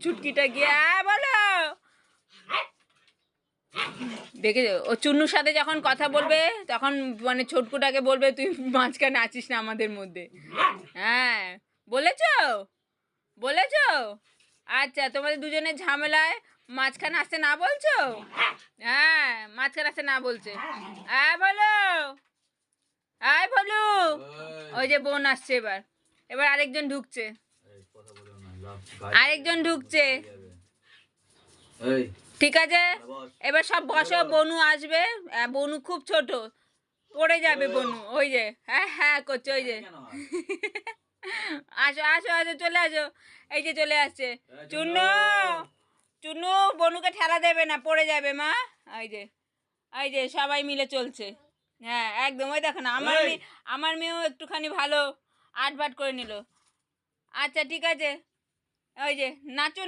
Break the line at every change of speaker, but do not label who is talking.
চুটকিটা গিয়ে বলো দেখে ও চুন্নুর সাথে যখন কথা বলবে তখন মানে ছোটকুটাকে বলবে তুই মাঝখানে আছিস না আমাদের মধ্যে। হ্যাঁ বলেছো বলেছো আচ্ছা তোমাদের দুজনের ঝামেলায় মাঝখানে আসতে না বলছো। হ্যাঁ মাঝখানে আসতে না বলছে। বলো বলো ওই যে বোন আসছে এবার এবার আরেকজন ঢুকছে আরেকজন ঢুকছে ঠিক আছে এবার সব বসো বনু আসবে বনু খুব ছোট পড়ে যাবে বনু ওই যে হ্যাঁ হ্যাঁ করছে ওই যে আসো আসো আসো চলে আসো এই যে চলে আসছে চুন্নু চুন্নু বনুকে ঠেলা দেবে না পড়ে যাবে মা এই যে সবাই মিলে চলছে। হ্যাঁ একদম ওই দেখো না আমার মেয়েও একটুখানি ভালো আটবাট করে নিল। আচ্ছা ঠিক আছে ওই যে নাচুন।